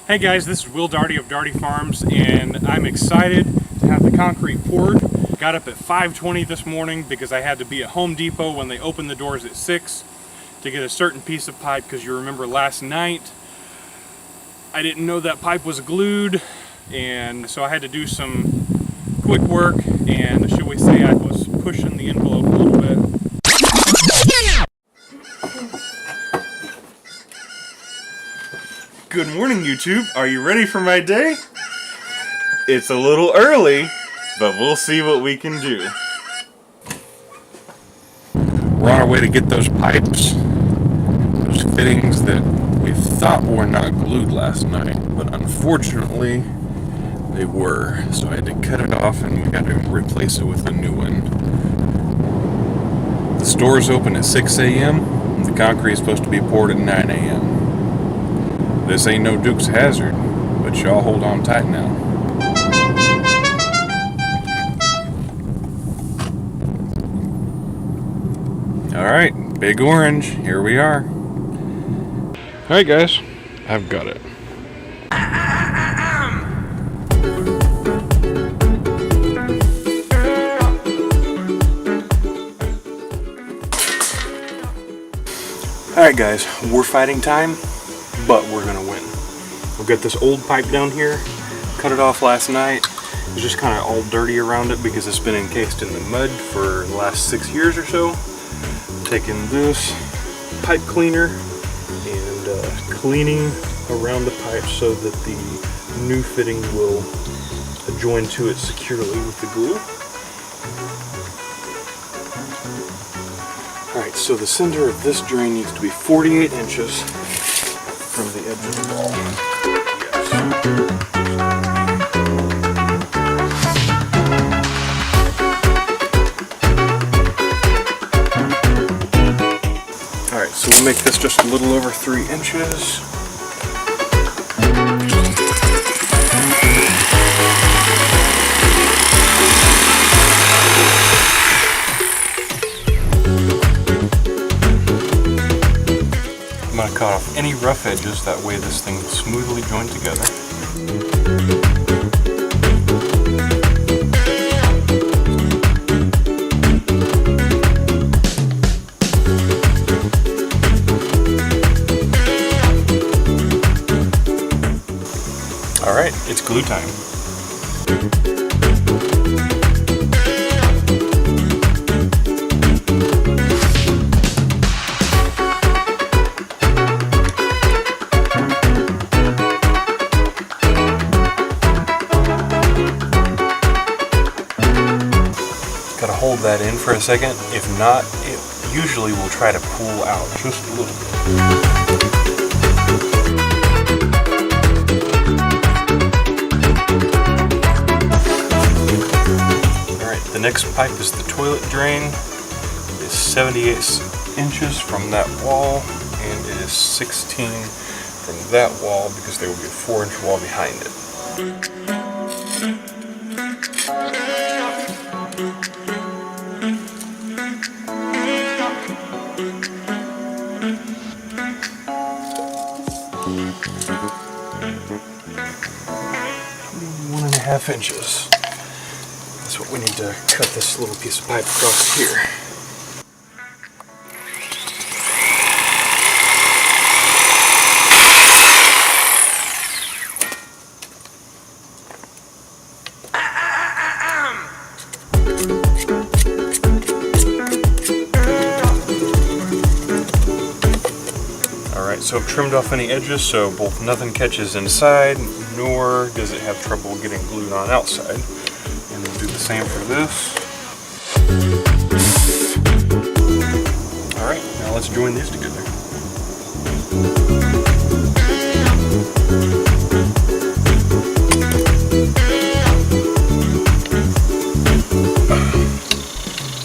Hey guys, this is Will Darty of Darty Farms, and I'm excited to have the concrete poured. Got up at 5:20 this morning because I had to be at Home Depot when they opened the doors at 6 to get a certain piece of pipe, because you remember last night I didn't know that pipe was glued, and so I had to do some quick work, and shall we say I was pushing the envelope a little bit. Good morning, YouTube. Are you ready for my day? It's a little early, but we'll see what we can do. We're on our way to get those pipes, those fittings that we thought were not glued last night, but unfortunately they were. So I had to cut it off and we got to replace it with a new one. The store's open at 6 a.m. and the concrete is supposed to be poured at 9 a.m. This ain't no Dukes Hazzard, but y'all hold on tight now. Alright, Big Orange, here we are. Alright guys, I've got it. Alright guys, we're fighting time, but we're gonna win. We've got this old pipe down here, cut it off last night. It's just kind of all dirty around it because it's been encased in the mud for the last 6 years or so. Taking this pipe cleaner and cleaning around the pipe so that the new fitting will join to it securely with the glue. Alright, so the center of this drain needs to be 48 inches from the edge of the wall. Yes. Alright, so we'll make this just a little over 3 inches. I'm going to cut off any rough edges, that way this thing will smoothly join together. Alright, it's glue time. Gotta hold that in for a second. If not, it usually will try to pull out just a little bit. Alright, the next pipe is the toilet drain. It is 78 inches from that wall, and it is 16 from that wall because there will be a 4-inch wall behind it. One and a half inches. That's what we need to cut this little piece of pipe across here. Alright, so I've trimmed off any edges so both nothing catches inside, nor does it have trouble getting glued on outside. And we'll do the same for this. Alright, now let's join these together.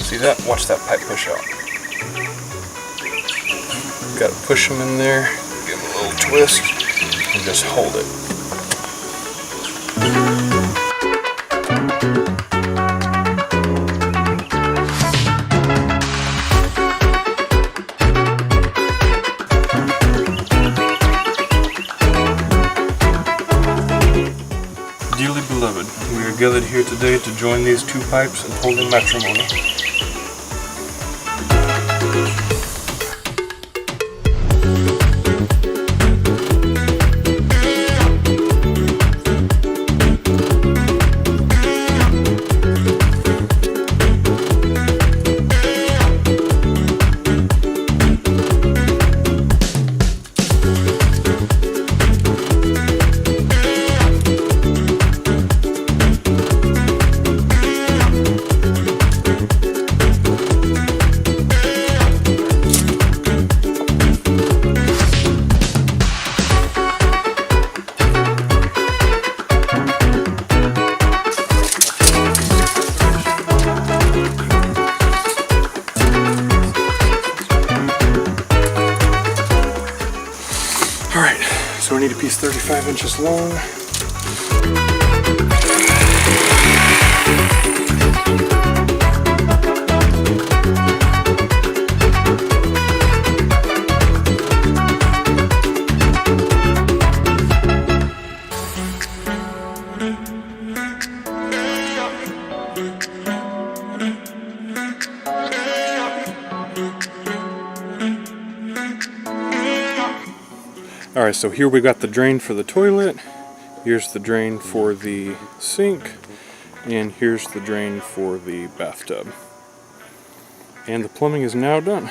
See that? Watch that pipe push out. Gotta push them in there, give them a little twist, and just hold it. gathered here today to join these two pipes in holy matrimony. Alright, so we need a piece 35 inches long. Alright, so here we got the drain for the toilet, here's the drain for the sink, and here's the drain for the bathtub. And the plumbing is now done.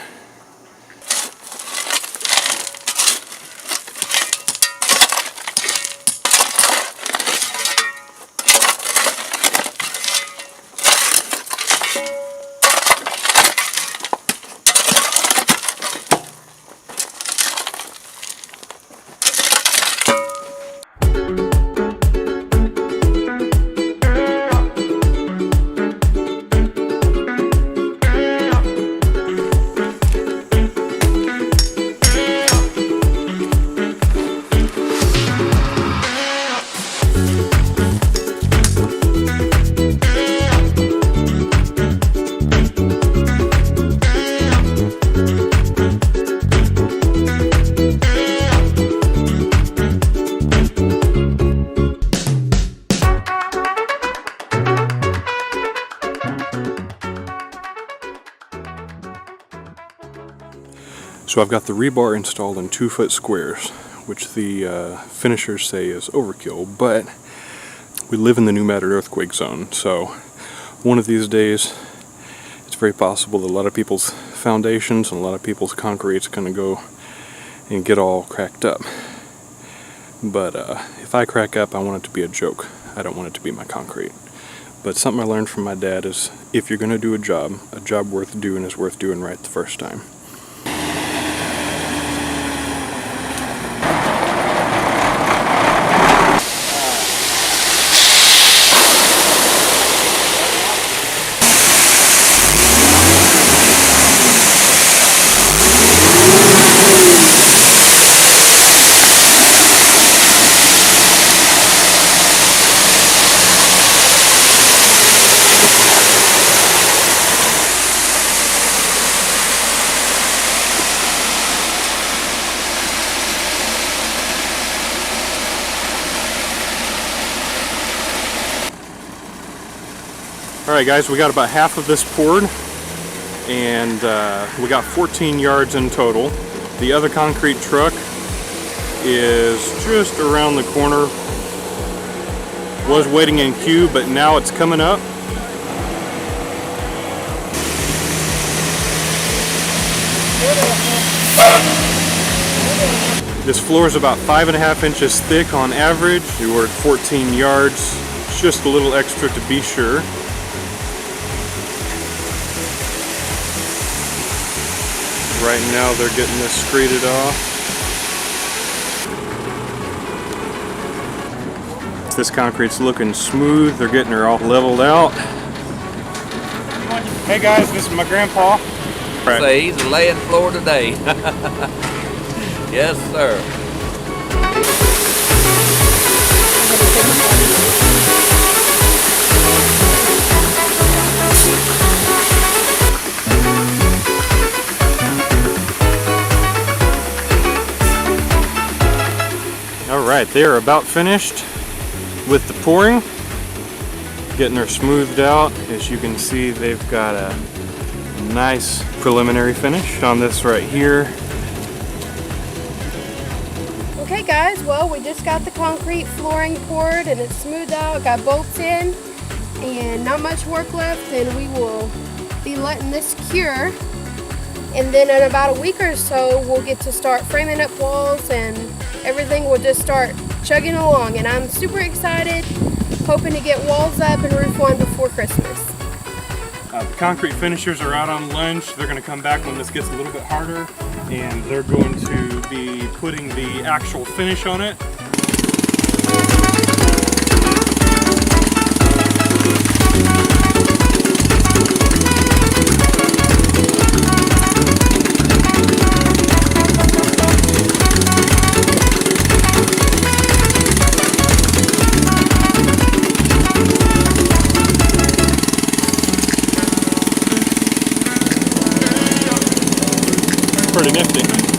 So I've got the rebar installed in 2-foot squares, which the finishers say is overkill, but we live in the new Madrid earthquake zone, so one of these days it's very possible that a lot of people's foundations and a lot of people's concrete's going to go and get all cracked up. But if I crack up, I want it to be a joke. I don't want it to be my concrete. But something I learned from my dad is if you're going to do a job worth doing is worth doing right the first time. Alright guys, we got about half of this poured, and we got 14 yards in total. The other concrete truck is just around the corner. Was waiting in queue, but now it's coming up. This floor is about 5.5 inches thick on average. We were at 14 yards, just a little extra to be sure. Right now they're getting this screeded off. This concrete's looking smooth. They're getting her all leveled out. Hey guys, this is my grandpa. Right. Say he's laying floor today. Yes, sir. Alright, they are about finished with the pouring. getting her smoothed out. As you can see, they've got a nice preliminary finish on this right here. Okay guys, well we just got the concrete flooring poured and it's smoothed out, got bolts in, and not much work left, and we will be letting this cure. And then in about a week or so, we'll get to start framing up walls and everything will just start chugging along. And I'm super excited, hoping to get walls up and roof on before Christmas. The concrete finishers are out on lunch. They're going to come back when this gets a little bit harder, and they're going to be putting the actual finish on it. Pretty nifty.